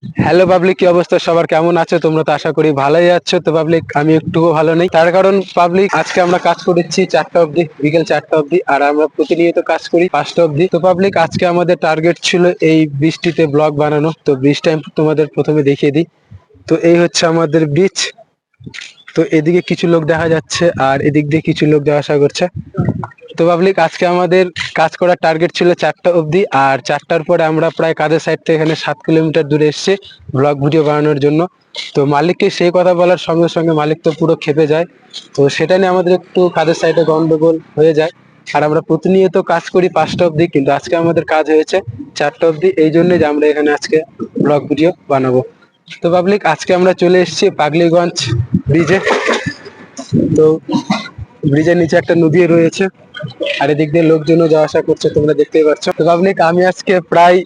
Hello public, কি অবস্থা সবার? কেমন আছো তোমরা? তো আশা করি ভালোই আছো। তো পাবলিক, আমি একটুকু ভালো নেই, তার কারণ পাবলিক আজকে আমরা কাজ করেছি 4টা অবধি, বিকেল 4টা অবধি, আর আমরা প্রতিনিয়ত কাজ করি 5টা অবধি। তো পাবলিক, আজকে আমাদের টার্গেট ছিল এই বৃষ্টিতে ব্লগ বানানো। তো ব্রিজটা আমি তোমাদের প্রথমে দেখিয়ে দিই। তো এই হচ্ছে আমাদের ব্রিজ। তো এদিকে কিছু লোক দেখা যাচ্ছে আর এদিক দিয়ে কিছু লোক যাওয়া আসা করছে। তো পাবলিক, আজকে আমাদের কাজ করার টার্গেট ছিল 4টা অবধি, আর 4টার পরে আমরা প্রায় কাজের সাইড থেকে এখানে 7 কিলোমিটার দূরে এসেছি ব্লগ ভিডিও বানানোর জন্য। তো মালিককে সেই কথা বলার সঙ্গে সঙ্গে মালিক তো পুরো খেপে যায়। তো সেটা নিয়ে আমাদের একটু কাজের সাইডে গন্ডগোল হয়ে যায়। আর আমরা প্রতিনিয়ত কাজ করি 5টা অবধি, কিন্তু আজকে আমাদের কাজ হয়েছে 4টা অবধি, এই জন্যই যে আমরা এখানে আজকে ব্লগ ভিডিও বানাবো। তো পাবলিক, আজকে আমরা চলে এসেছি পাগলিগঞ্জ ব্রিজে। তো ব্রিজের নিচে একটা নদী রয়েছে, আর এদিক দিয়ে লোকজনও যাওয়া আসা করছে, তোমরা দেখতেই পাচ্ছ। তো পাবলিক, আমি আজকে প্রায়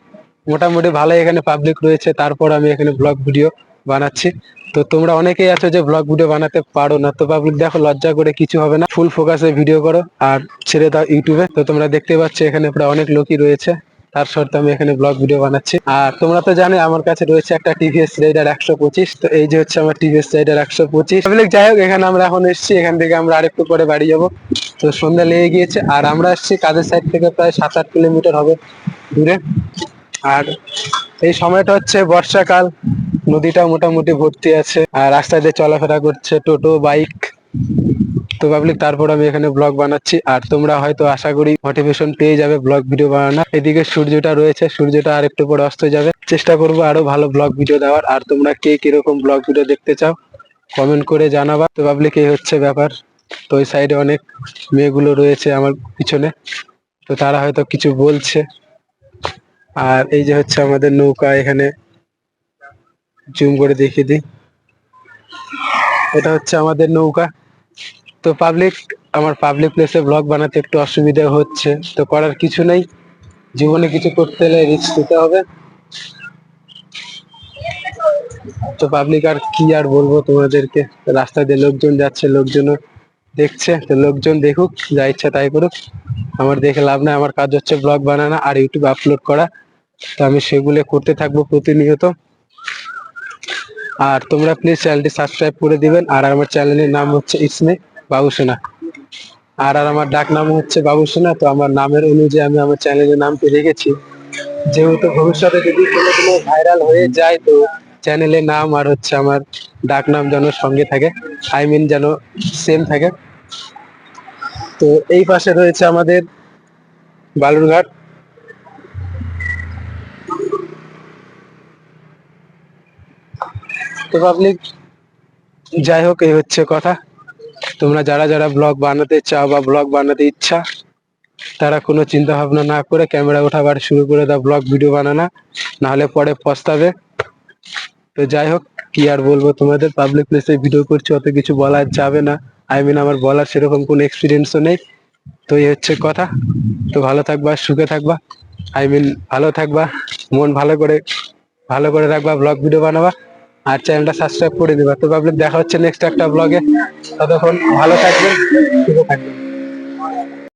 মোটামুটি ভালো এখানে পাবলিক রয়েছে, তারপর আমি এখানে ব্লগ ভিডিও বানাচ্ছি। তো তোমরা অনেকেই আছো যে ব্লগ ভিডিও বানাতে পারো না। তো পাবলিক দেখো, লজ্জা করে কিছু হবে না, ফুল ফোকাসে ভিডিও করো আর ছেড়ে দাও ইউটিউবে। তো তোমরা দেখতে পাচ্ছ এখানে প্রায় অনেক লোকই রয়েছে, তার সত্ত্বেও আমি এখানে ব্লগ ভিডিও বানাচ্ছি। আর তোমরা তো জানো আমার কাছে রয়েছে একটা টিভিএস রাইডার 125। তো এই যে হচ্ছে আমার টিভিএস রাইডার 125। যাই হোক, এখানে আমরা এখন এসেছি, এখান থেকে আমরা আরেকটু পরে বাড়ি যাব। তো সন্ধ্যা লেগে গিয়েছে, আর আমরা আসছি কাজের সাইড থেকে প্রায় 7-8 কিলোমিটার হবে দূরে। আর এই সময়টা হচ্ছে বর্ষাকাল, নদীটা মোটামুটি ভর্তি আছে, আর রাস্তা দিয়ে চলাফেরা করছে টোটো, বাইক। তো পাবলিক, তারপর আমি এখানে ব্লগ বানাচ্ছি, আর তোমরা হয়তো আশা করি মোটিভেশন পেয়ে যাবে ব্লগ ভিডিও বানানোর। এদিকে সূর্যটা রয়েছে, সূর্যটা আর একটু পরে অস্ত যাবে। চেষ্টা করবো আরো ভালো ব্লগ ভিডিও দেওয়ার। আর তোমরা কে কিরকম ব্লগ ভিডিও দেখতে চাও কমেন্ট করে জানাবা। তো পাবলিক, এই হচ্ছে ব্যাপার। তো ওই সাইডে অনেক মেয়েগুলো রয়েছে আমার পিছনে, তো তারা হয়তো কিছু বলছে। আর এই যে হচ্ছে আমাদের নৌকা, এখানে জুম করে দেখিয়ে দিই, এটা হচ্ছে আমাদের নৌকা। তো পাবলিক, আমার পাবলিক প্লেসে ব্লগ বানাতে একটু অসুবিধা হচ্ছে, তো করার কিছু নেই, জীবনে কিছু করতে হলে রিস্ক নিতে হবে। তো পাবলিক, আর কি আর বলবো তোমাদেরকে, রাস্তা দিয়ে লোকজন যাচ্ছে, লোকজনও দেখছে। তো লোকজন দেখুক, যা ইচ্ছা তাই করুক, আমার দেখে লাভ নাই। আমার কাজ হচ্ছে ব্লগ বানানো আর ইউটিউবে আপলোড করা। তো আমি সেগুলো করতে থাকবো প্রতিনিয়ত। আর তোমরা প্লিজ চ্যানেলটি সাবস্ক্রাইব করে দিবেন। আর আমার চ্যানেলের নাম হচ্ছে ইসমে বাবুসোনা, আর আমার ডাক নাম হচ্ছে বাবুসোনা। তো আমার নামের অনুযায়ী আমি আমার চ্যানেলের নামটি রেখেছি, যেহেতু ভবিষ্যতে যদি কোনো ভাইরাল হয়ে যায়, তো চ্যানেলের নাম আর হচ্ছে আমার ডাক নাম যেন সঙ্গে থাকে, আই মিন যেন সেম থাকে। তো এই পাশে রয়েছে আমাদের বালুরঘাট। তো পাবলিক, যাই হোক, এই হচ্ছে কথা। তোমরা যারা যারা ব্লগ বানাতে চাও বা ব্লগ বানাতে ইচ্ছা, তারা কোনো চিন্তা ভাবনা না করে ক্যামেরা ওঠাবার শুরু করে দাও ব্লগ ভিডিও বানানো, নাহলে পরে পস্তাবে। তো যাই হোক, কি আর বলবো তোমাদের, পাবলিক প্লেসে ভিডিও করছি, অত কিছু বলা যাবে না। আই মিন আমার বলার সেরকম কোনো এক্সপিরিয়েন্সও নেই। তো এই হচ্ছে কথা। তো ভালো থাকবা, সুখে থাকবা, আই মিন ভালো থাকবা, মন ভালো করে রাখবা, ব্লগ ভিডিও বানাবা, আর চ্যানেলটা সাবস্ক্রাইব করে দিবা। তো পাবলিক, দেখা হচ্ছে নেক্সট একটা ব্লগে। ততক্ষণ ভালো থাকবেন, সুখে থাকবেন।